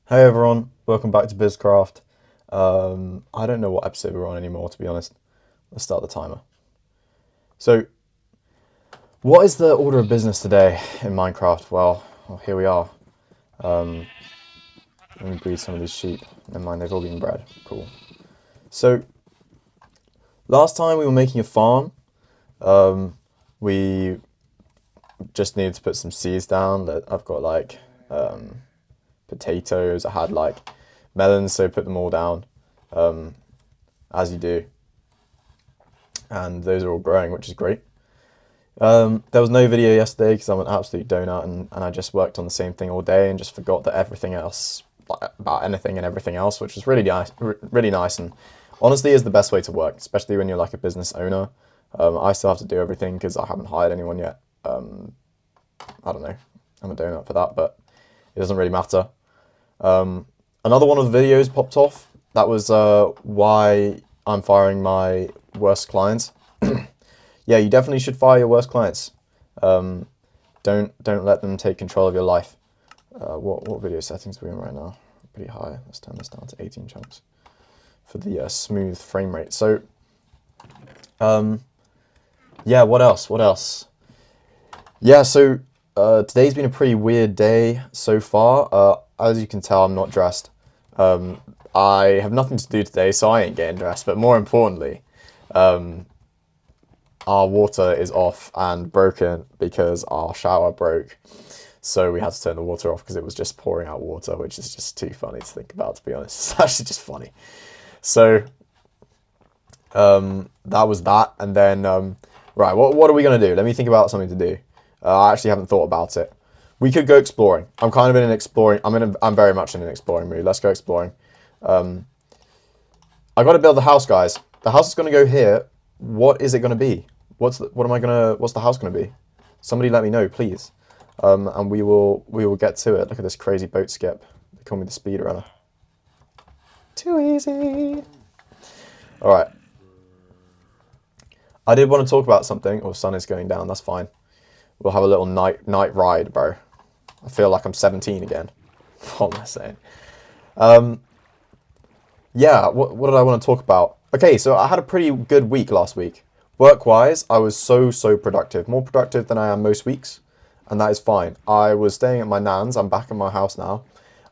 Hey everyone, welcome back to BizCraft. I don't know what episode we're on anymore, to be honest. Let's start the timer. So, what is the order of business today in Minecraft? Well, here we are. Um, Let me breed some of these sheep. Never mind, they've all been bred. Cool. So, last time we were making a farm. We just needed to put some seeds down. That I've got like potatoes. I had like melons, so put them all down, as you do. And those are all growing, which is great. There was no video yesterday because I'm an absolute donut and I just worked on the same thing all day and just forgot that everything else, like, about anything and everything else, which was really nice, really nice, and honestly is the best way to work, especially when you're like a business owner. I still have to do everything because I haven't hired anyone yet. I don't know, I'm a donut for that, but it doesn't really matter. Another one of the videos popped off. That was why I'm firing my worst clients. Yeah, you definitely should fire your worst clients. Don't let them take control of your life. What video settings are we in right now? Pretty high. Let's turn this down to 18 chunks for the smooth frame rate. So, yeah, what else? What else? Yeah, so today's been a pretty weird day so far. As you can tell, I'm not dressed. I have nothing to do today, so I ain't getting dressed. But more importantly, our water is off and broken because our shower broke. So we had to turn the water off because it was just pouring out water, which is just too funny to think about, to be honest. It's actually just funny. So that was that. And then, right, what are we going to do? Let me think about something to do. I actually haven't thought about it. We could go exploring. I'm kind of in an exploring. I'm very much in an exploring mood. Let's go exploring. I got to build the house, guys. The house is going to go here. What is it going to be? What's the house going to be? Somebody let me know, please. And we will get to it. Look at this crazy boat skip. They call me the speed runner. Too easy. All right. I did want to talk about something. Oh, sun is going down. That's fine. We'll have a little night ride, bro. I feel like I'm 17 again. What am I saying? Yeah. What did I want to talk about? Okay, so I had a pretty good week last week. Work-wise, I was so productive. More productive than I am most weeks, and that is fine. I was staying at my nan's. I'm back in my house now,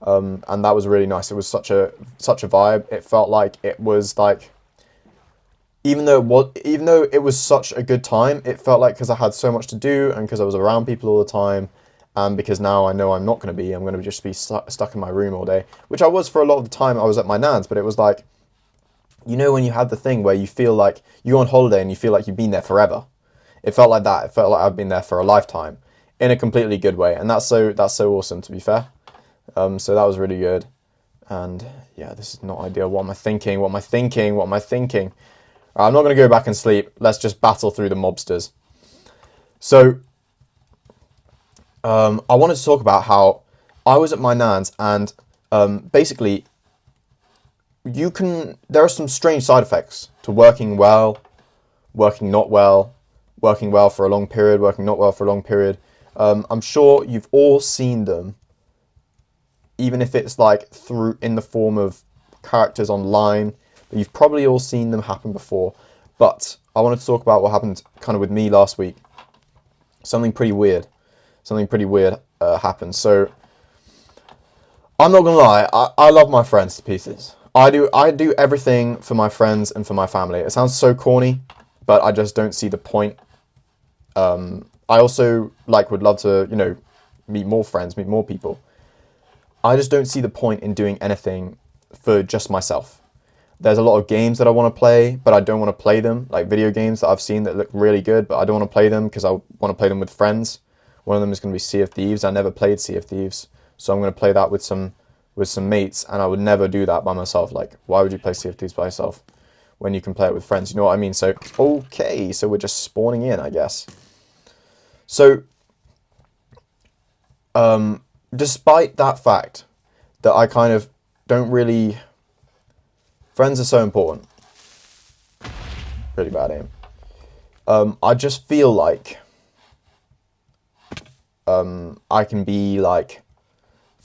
and that was really nice. It was such a vibe. It felt like it was like, even though it was such a good time, it felt like because I had so much to do and because I was around people all the time, and because now I know I'm not going to be. I'm going to just be stuck in my room all day, which I was for a lot of the time I was at my nan's. But it was like, you know, when you had the thing where you feel like you go on holiday and you feel like you've been there forever. It felt like that. It felt like I've been there for a lifetime, in a completely good way, and that's so awesome. To be fair, so that was really good. And yeah, this is not ideal. What am I thinking? What am I thinking? What am I thinking? I'm not going to go back and sleep. Let's just battle through the mobsters. So, I wanted to talk about how I was at my nan's, and basically, there are some strange side effects to working well, working not well, working well for a long period, working not well for a long period. I'm sure you've all seen them, even if it's like through in the form of characters online. But you've probably all seen them happen before. But I wanted to talk about what happened kind of with me last week. Something pretty weird. Happened. So I'm not gonna lie. I love my friends to pieces. I do everything for my friends and for my family. It sounds so corny, but I just don't see the point. I also would love to meet more friends, meet more people. I just don't see the point in doing anything for just myself. There's a lot of games that I want to play, but I don't want to play them. Like video games that I've seen that look really good, but I don't want to play them because I want to play them with friends. One of them is going to be Sea of Thieves. I never played Sea of Thieves, so I'm going to play that with some mates, and I would never do that by myself. Like, why would you play Sea of Thieves by yourself when you can play it with friends? You know what I mean? So, okay, so we're just spawning in, I guess. So, despite that fact that I kind of don't really... Friends are so important. Really bad aim. I just feel like I can be like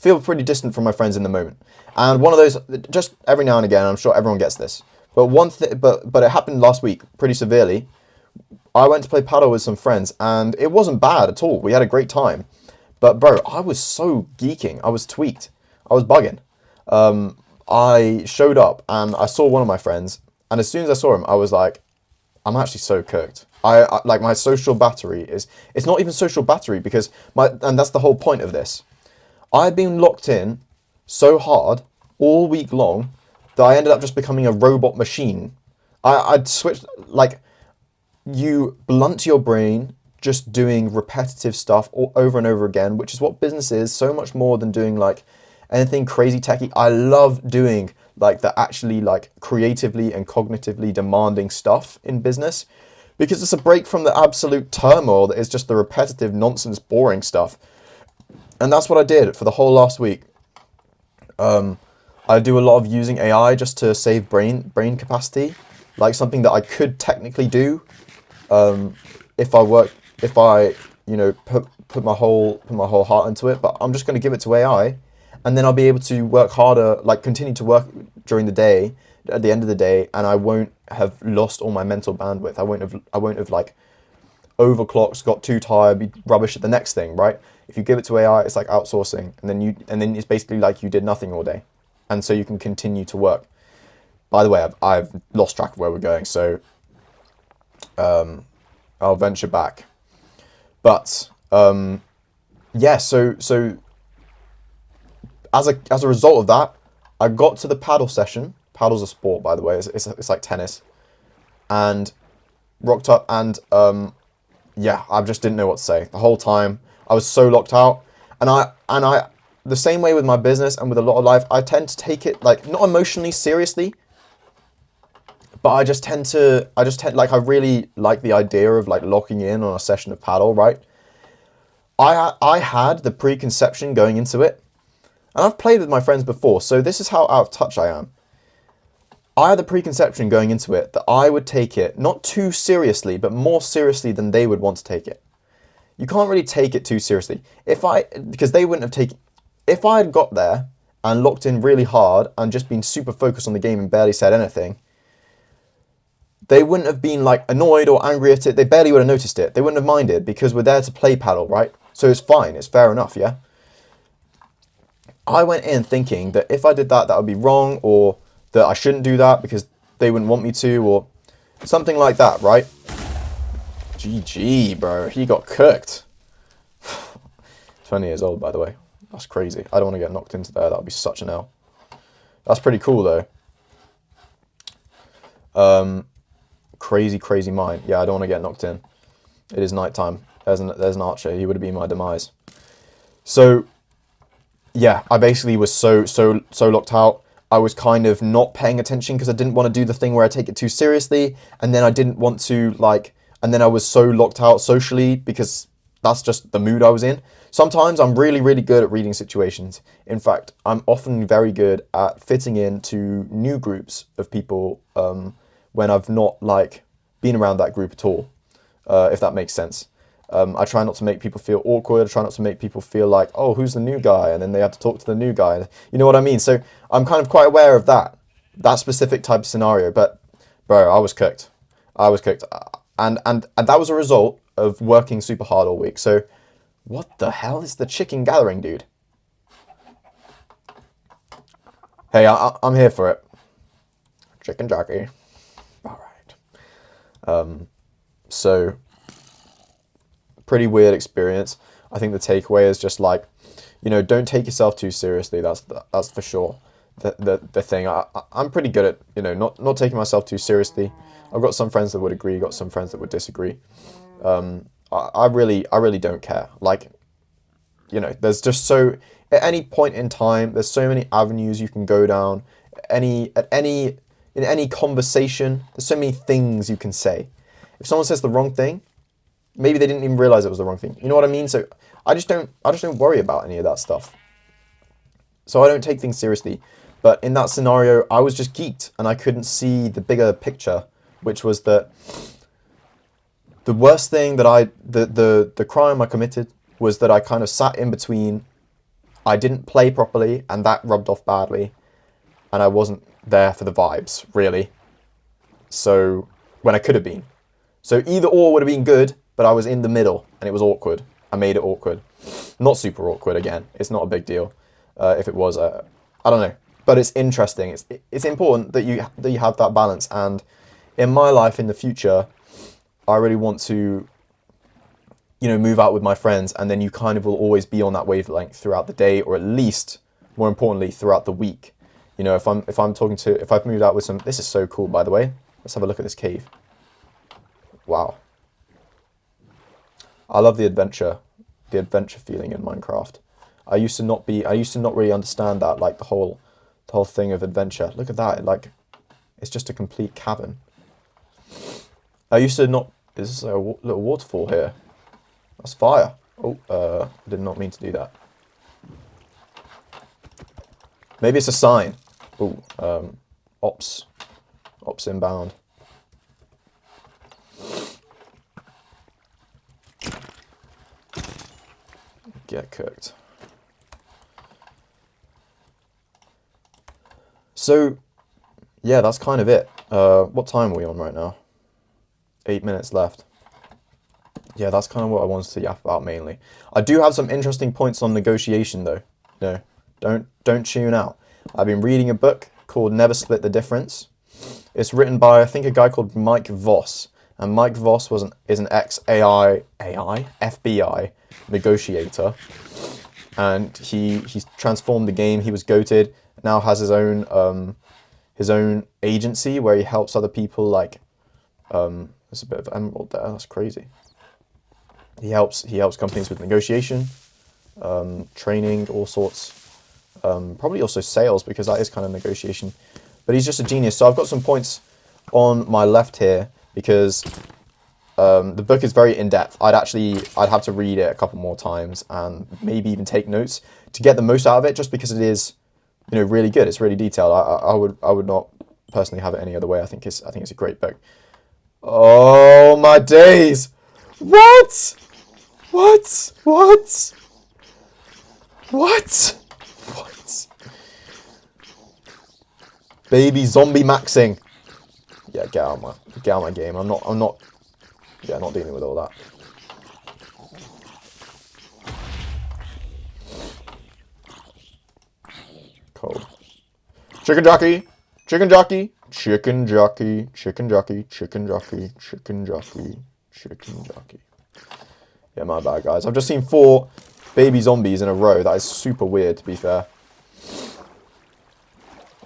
feel pretty distant from my friends in the moment. And one of those, just every now and again, I'm sure everyone gets this. But but it happened last week pretty severely. I went to play paddle with some friends, and it wasn't bad at all. We had a great time. But bro, I was so geeking. I was tweaked. I was bugging. I showed up and I saw one of my friends, and as soon as I saw him, I was like, I'm actually so cooked. I like my social battery is, it's not even social battery because and that's the whole point of this. I'd been locked in so hard all week long that I ended up just becoming a robot machine. I'd switched, like, you blunt your brain just doing repetitive stuff over and over again, which is what business is, so much more than doing like anything crazy techy. I love doing like the actually like creatively and cognitively demanding stuff in business because it's a break from the absolute turmoil that is just the repetitive nonsense boring stuff. And that's what I did for the whole last week. I do a lot of using AI just to save brain capacity, like something that I could technically do if I put my whole heart into it. But I'm just going to give it to AI, and then I'll be able to work harder, like continue to work during the day, at the end of the day, and I won't have lost all my mental bandwidth. I won't have like overclocked, got too tired, be rubbish at the next thing, right? If you give it to AI, it's like outsourcing, and then it's basically like you did nothing all day, and so you can continue to work. By the way, I've lost track of where we're going, so I'll venture back. But yeah, so as a result of that, I got to the paddle session. Paddle's a sport, by the way. It's like tennis, and rocked up, and yeah, I just didn't know what to say the whole time. I was so locked out, and I the same way with my business and with a lot of life, I tend to take it like not emotionally seriously, but I really like the idea of like locking in on a session of paddle, right? I had the preconception going into it, and I've played with my friends before, so this is how out of touch I am. I had the preconception going into it that I would take it not too seriously, but more seriously than they would want to take it. You can't really take it too seriously. Because they wouldn't have taken, if I had got there and locked in really hard and just been super focused on the game and barely said anything, they wouldn't have been like annoyed or angry at it. They barely would have noticed it. They wouldn't have minded because we're there to play paddle, right? So it's fine. It's fair enough, yeah? I went in thinking that if I did that, that would be wrong, or that I shouldn't do that because they wouldn't want me to, or something like that, right? GG, bro. He got cooked. 20 years old, by the way. That's crazy. I don't want to get knocked into there. That would be such an L. That's pretty cool, though. Crazy mind. Yeah, I don't want to get knocked in. It is nighttime. There's an archer. He would have been my demise. So, yeah, I basically was so locked out. I was kind of not paying attention because I didn't want to do the thing where I take it too seriously, and then I didn't want to and then I was so locked out socially because that's just the mood I was in. Sometimes I'm really, really good at reading situations. In fact, I'm often very good at fitting into new groups of people when I've not been around that group at all, if that makes sense. I try not to make people feel awkward. I try not to make people feel like, oh, who's the new guy? And then they have to talk to the new guy. You know what I mean? So I'm kind of quite aware of that specific type of scenario. But, bro, I was cooked. And that was a result of working super hard all week. So what the hell is the chicken gathering, dude? Hey, I'm here for it. Chicken jockey. All right. So... pretty weird experience. I think the takeaway is just don't take yourself too seriously. That's for sure. The thing. I'm pretty good at not taking myself too seriously. I've got some friends that would agree, got some friends that would disagree. I really don't care. There's just at any point in time, there's so many avenues you can go down. In any conversation, there's so many things you can say. If someone says the wrong thing, maybe they didn't even realize it was the wrong thing. You know what I mean? So I just don't worry about any of that stuff. So I don't take things seriously. But in that scenario, I was just geeked and I couldn't see the bigger picture, which was that the worst thing that the crime I committed was that I kind of sat in between I didn't play properly, and that rubbed off badly, and I wasn't there for the vibes, really. So, when I could have been. So either or would have been good, but I was in the middle, and it was awkward. I made it awkward. Not super awkward, again. It's not a big deal. If it was, I don't know. But it's interesting. It's important that you have that balance. And in my life in the future, I really want to, move out with my friends, and then you kind of will always be on that wavelength throughout the day, or at least, more importantly, throughout the week. If I've moved out with some, this is so cool, by the way. Let's have a look at this cave. Wow. I love the adventure feeling in Minecraft. I used to not really understand that, like the whole thing of adventure. Look at that, it's just a complete cavern. I used to not, there's a little waterfall here. That's fire. Oh, did not mean to do that. Maybe it's a sign. Oh, ops inbound. Get cooked. So, yeah, that's kind of it. What time are we on right now? 8 minutes left. Yeah, that's kind of what I wanted to yap about mainly. I do have some interesting points on negotiation, though. Don't tune out. I've been reading a book called Never Split the Difference. It's written by, I think, a guy called Mike Voss. And Mike Voss is an FBI negotiator. And he's transformed the game. He was goated. Now has his own agency where he helps other people. There's a bit of emerald there. That's crazy. He helps companies with negotiation, training, all sorts. Probably also sales, because that is kind of negotiation. But he's just a genius. So I've got some points on my left here, because the book is very in-depth. I'd have to read it a couple more times and maybe even take notes to get the most out of it, just because it is, really good. It's really detailed. I would not personally have it any other way. I think it's a great book. Oh my days! What? Baby zombie maxing. Yeah, get out of my game. I'm not dealing with all that. Cold. Chicken jockey. Yeah, my bad, guys. I've just seen 4 baby zombies in a row. That is super weird, to be fair.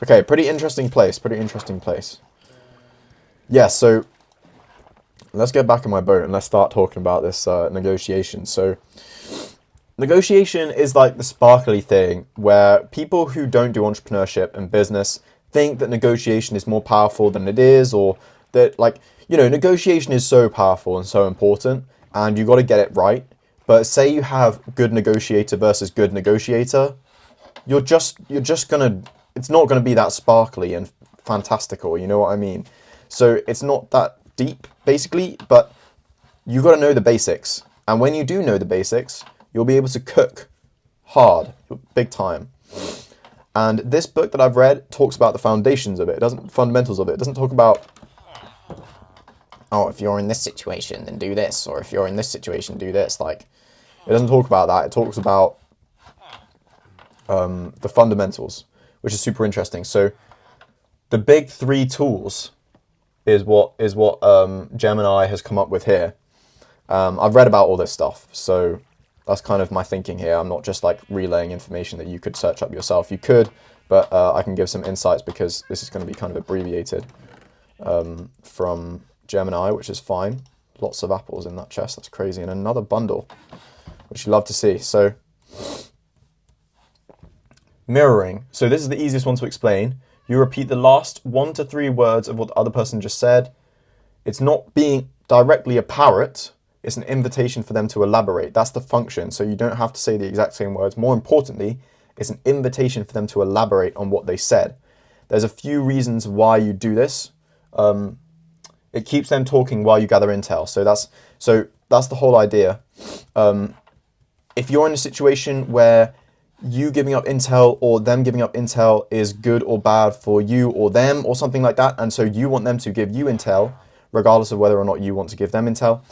Okay, pretty interesting place. Yeah, so let's get back in my boat and let's start talking about this negotiation. So negotiation is like the sparkly thing where people who don't do entrepreneurship and business think that negotiation is more powerful than it is, or that, negotiation is so powerful and so important, and you got to get it right. But say you have good negotiator versus good negotiator, it's not gonna be that sparkly and fantastical. You know what I mean? So it's not that deep, basically. But you got to know the basics, and when you do know the basics, you'll be able to cook hard, big time. And this book that I've read talks about the fundamentals of it. It doesn't talk about, oh, if you're in this situation, then do this, or if you're in this situation, do this. It doesn't talk about that. It talks about the fundamentals, which is super interesting. So the big 3 tools is what Gemini has come up with here. I've read about all this stuff, so that's kind of my thinking here. I'm not just relaying information that you could search up yourself. You could, but I can give some insights because this is going to be kind of abbreviated from Gemini, which is fine. Lots of apples in that chest. That's crazy. And another bundle, which you love to see. So mirroring. So this is the easiest one to explain. You repeat the last 1 to 3 words of what the other person just said. It's not being directly a parrot. It's an invitation for them to elaborate. That's the function. So you don't have to say the exact same words. More importantly, it's an invitation for them to elaborate on what they said. There's a few reasons why you do this. It keeps them talking while you gather intel. So that's the whole idea. If you're in a situation where you giving up intel or them giving up intel is good or bad for you or them or something like that, and so you want them to give you intel regardless of whether or not you want to give them intel.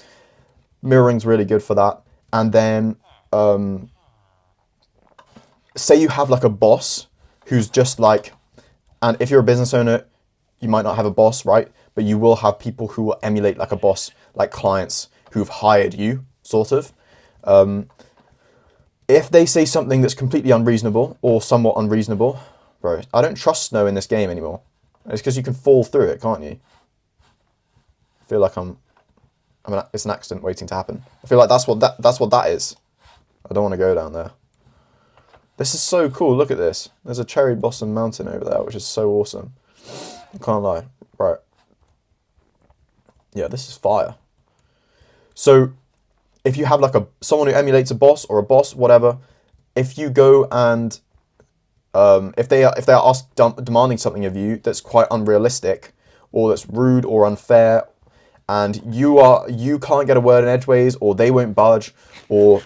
Mirroring's really good for that. And then say you have like a boss who's just like, and if you're a business owner, you might not have a boss, right? But you will have people who will emulate like a boss, like clients who've hired you, sort of. If they say something that's completely unreasonable or somewhat unreasonable, bro, I don't trust snow in this game anymore. It's because you can fall through it, can't you? I feel like it's an accident waiting to happen. I feel like that's what that is. I don't want to go down there. This is so cool. Look at this. There's a cherry blossom mountain over there, which is so awesome. I can't lie. Right. Yeah, this is fire. So if you have like someone who emulates a boss or a boss, whatever, if you go and if they are demanding something of you that's quite unrealistic or that's rude or unfair, and you can't get a word in edgeways, or they won't budge, or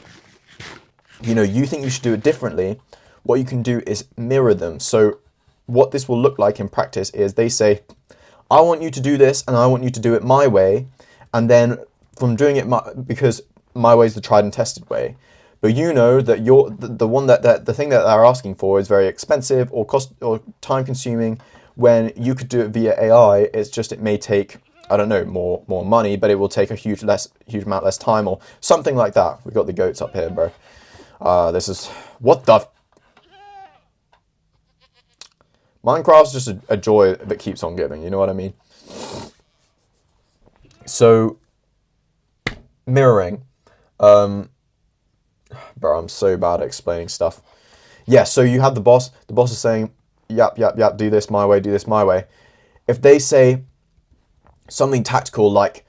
you think you should do it differently, what you can do is mirror them. So what this will look like in practice is they say, I want you to do this and I want you to do it my way, and then from doing it because my way is the tried and tested way, but you know that the one that the thing that they're asking for is very expensive or cost or time consuming. When you could do it via AI, it may take, I don't know, more money, but it will take a huge amount less time or something like that. We got the goats up here, bro. This is what the Minecraft's just a joy that keeps on giving. You know what I mean? So mirroring, bro, I'm so bad at explaining stuff. Yeah, so you have the boss. The boss is saying, yap, do this my way, do this my way. If they say something tactical like,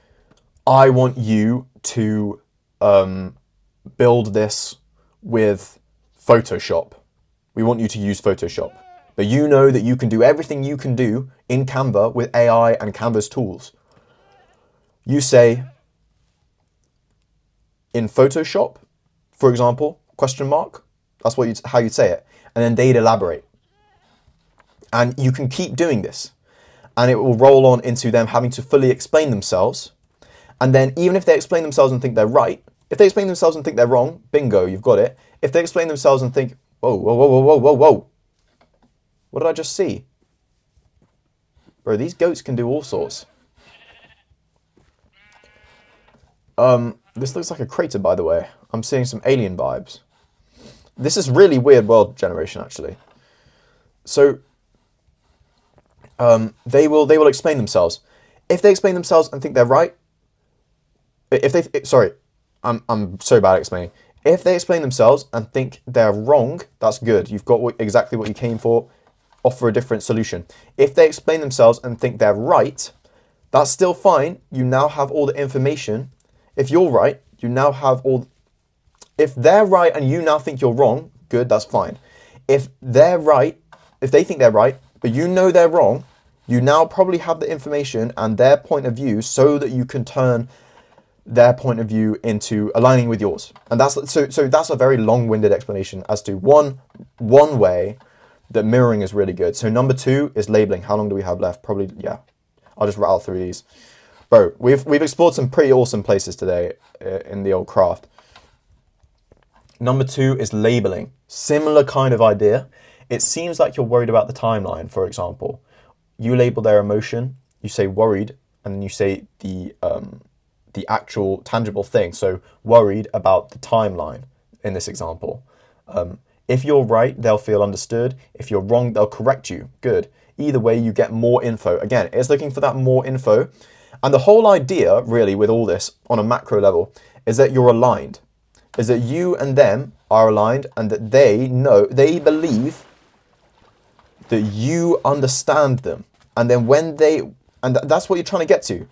I want you to build this with Photoshop. We want you to use Photoshop. But you know that you can do everything you can do in Canva with AI and Canva's tools. You say, in Photoshop, for example, question mark. That's how you'd say it. And then they'd elaborate. And you can keep doing this. And it will roll on into them having to fully explain themselves. And then even if they explain themselves and think they're right, if they explain themselves and think they're wrong, bingo, you've got it. If they explain themselves and think, whoa, what did I just see? Bro, these goats can do all sorts. This looks like a crater, by the way. I'm seeing some alien vibes. This is really weird world generation, actually. So, they will explain themselves. If they explain themselves and think they're right, I'm so bad at explaining. If they explain themselves and think they're wrong, that's good. You've got exactly what you came for. Offer a different solution. If they explain themselves and think they're right, that's still fine. You now have all the information. If you're right, you now have all. If they're right and you now think you're wrong, good, that's fine. If they're right, if they think they're right, but you know they're wrong, you now probably have the information and their point of view so that you can turn their point of view into aligning with yours. And that's so that's a very long-winded explanation as to one way that mirroring is really good. So number 2 is labeling. How long do we have left? Probably, yeah. I'll just rattle through these. Bro, we've explored some pretty awesome places today in the old craft. Number 2 is labeling. Similar kind of idea. It seems like you're worried about the timeline, for example. You label their emotion, you say worried, and then you say the actual tangible thing. So worried about the timeline in this example. If you're right, they'll feel understood. If you're wrong, they'll correct you. Good. Either way, you get more info. Again, it's looking for that more info. And the whole idea, really, with all this on a macro level, is that you're aligned. Is that you and them are aligned and that they believe that you understand them. And then that's what you're trying to get to.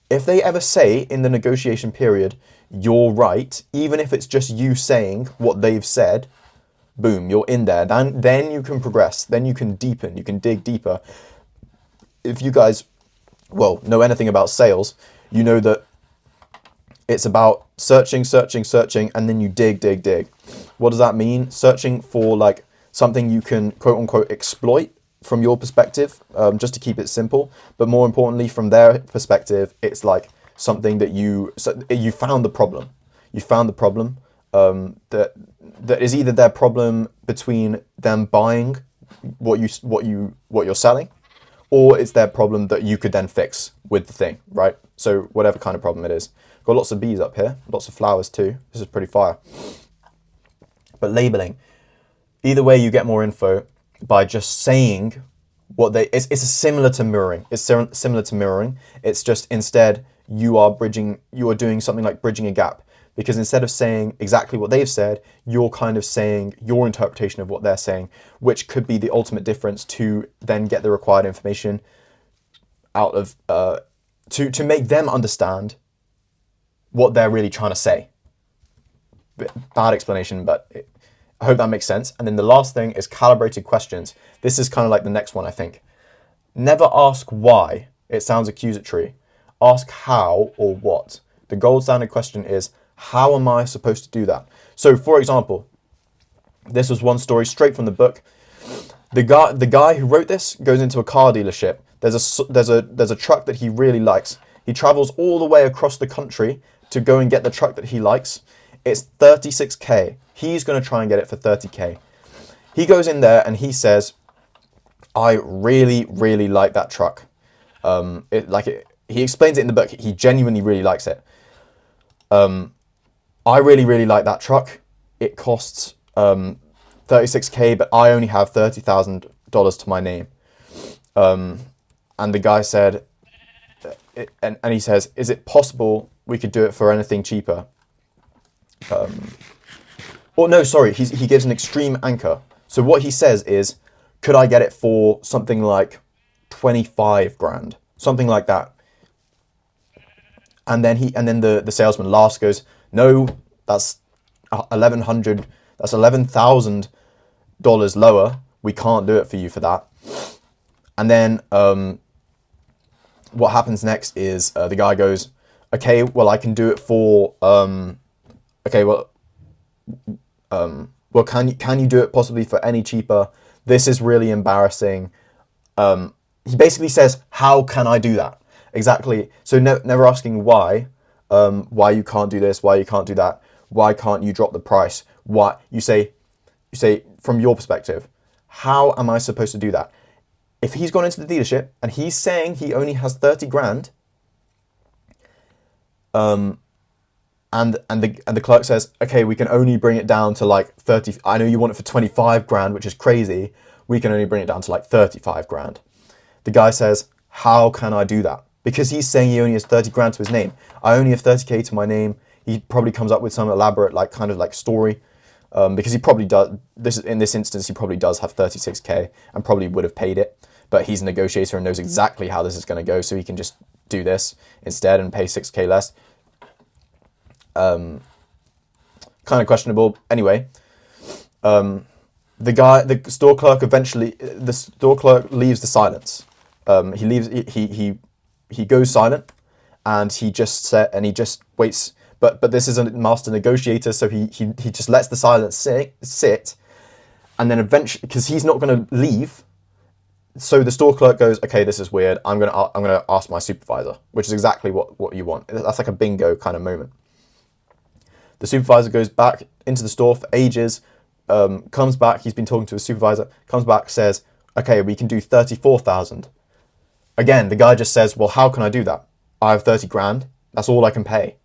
If they ever say in the negotiation period, you're right, even if it's just you saying what they've said, boom, you're in there. Then you can progress. Then you can deepen. You can dig deeper. If you guys, know anything about sales, you know that It's about searching, searching, searching, and then you dig, dig, dig. What does that mean? Searching for like something you can quote unquote exploit from your perspective, just to keep it simple. But more importantly, from their perspective, it's like something that you found the problem. You found the problem, that is either their problem between them buying what you're selling, or it's their problem that you could then fix with the thing, right? So whatever kind of problem it is. Got lots of bees up here, lots of flowers too. This is pretty fire. But labeling, either way, you get more info by just saying what they. It's similar to mirroring. It's similar to mirroring. It's just instead you are doing something like bridging a gap, because instead of saying exactly what they've said, you're kind of saying your interpretation of what they're saying, which could be the ultimate difference to then get the required information out of to make them understand what they're really trying to say. Bad explanation, but I hope that makes sense. And then the last thing is calibrated questions. This is kind of like the next one, I think. Never ask why. It sounds accusatory. Ask how or what. The gold standard question is, how am I supposed to do that? So, for example, this was one story straight from the book. The guy who wrote this goes into a car dealership. There's a truck that he really likes. He travels all the way across the country to go and get the truck that he likes. It's 36k. He's going to try and get it for 30k. He goes in there and he says, I really, really like that truck. He explains it in the book. He genuinely really likes it. I really, really like that truck. It costs 36k, but I only have $30,000 to my name. And the guy said, and he says, is it possible we could do it for anything cheaper? Or no, sorry, he gives an extreme anchor. So what he says is, could I get it for something like 25 grand? Something like that. And then the salesman laughs, goes, no, that's $11,000 lower. We can't do it for you for that. And then what happens next is the guy goes, okay, well, I can do it for can you do it possibly for any cheaper? This is really embarrassing. He basically says, how can I do that? Exactly. So never asking why you can't do this, why you can't do that, why can't you drop the price? Why you say from your perspective, how am I supposed to do that? If he's gone into the dealership and he's saying he only has 30 grand, and the clerk says, okay, we can only bring it down to like 30. I know you want it for 25 grand, which is crazy. We can only bring it down to like 35 grand. The guy says, how can I do that? Because he's saying he only has 30 grand to his name. I only have 30k to my name. He probably comes up with some elaborate kind of story, because he probably does. In this instance, he probably does have 36k and probably would have paid it. But he's a negotiator and knows exactly how this is going to go, so he can just do this instead and pay 6k less. Kind of questionable. Anyway, the store clerk leaves the silence. He goes silent, and he just waits. But this is a master negotiator, so he just lets the silence sit, and then eventually, because he's not going to leave. So the store clerk goes, okay, this is weird. I'm gonna ask my supervisor, which is exactly what you want. That's like a bingo kind of moment. The supervisor goes back into the store for ages, comes back. He's been talking to his supervisor. Comes back, says, okay, we can do 34,000. Again, the guy just says, well, how can I do that? I have 30 grand. That's all I can pay.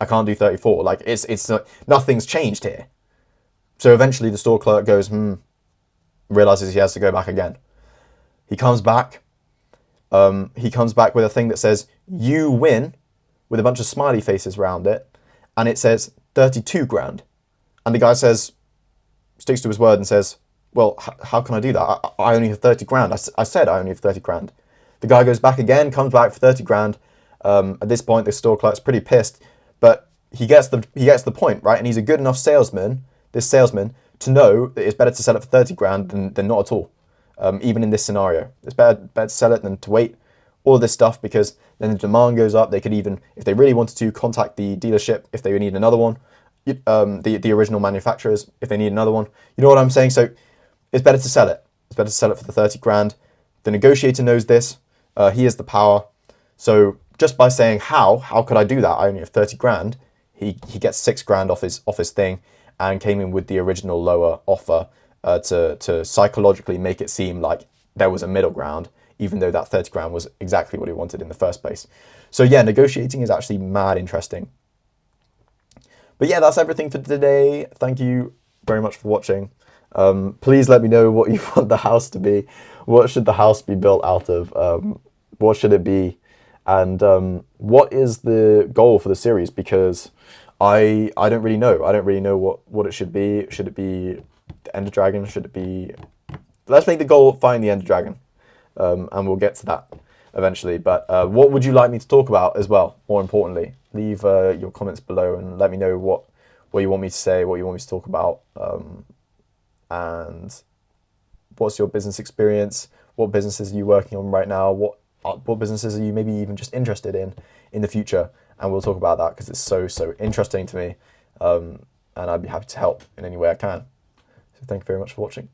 I can't do 34. It's nothing's changed here. So eventually the store clerk goes, realizes he has to go back again. He comes back. He comes back with a thing that says, you win, with a bunch of smiley faces around it. And it says 32 grand. And the guy sticks to his word and says, well, how can I do that? I only have 30 grand. I said I only have 30 grand. The guy goes back again, comes back for 30 grand. At this point, the store clerk's pretty pissed, but he gets the point, right? And he's a good enough salesman, to know that it's better to sell it for 30 grand than not at all. Even in this scenario, it's better to sell it than to wait all of this stuff, because then the demand goes up. They could even, if they really wanted to, contact the dealership if they need another one, the original manufacturers if they need another one. You know what I'm saying? So it's better to sell it. It's better to sell it for the 30 grand. The negotiator knows this. He has the power. So just by saying how could I do that? I only have 30 grand. He gets 6 grand off his thing, and came in with the original lower offer to psychologically make it seem like there was a middle ground, even though that 30 grand was exactly what he wanted in the first place. So yeah, negotiating is actually mad interesting. But yeah, that's everything for today. Thank you very much for watching. Please let me know what you want the house to be. What should the house be built out of? What should it be? And what is the goal for the series? Because I don't really know. I don't really know what it should be. Should it be the Ender Dragon? Should it be... Let's make the goal find the Ender Dragon. And we'll get to that eventually. But what would you like me to talk about as well? More importantly, leave your comments below and let me know what you want me to say, what you want me to talk about, and what's your business experience? What businesses are you working on right now? What businesses are you maybe even just interested in the future? And we'll talk about that, because it's so interesting to me, and I'd be happy to help in any way I can. So thank you very much for watching.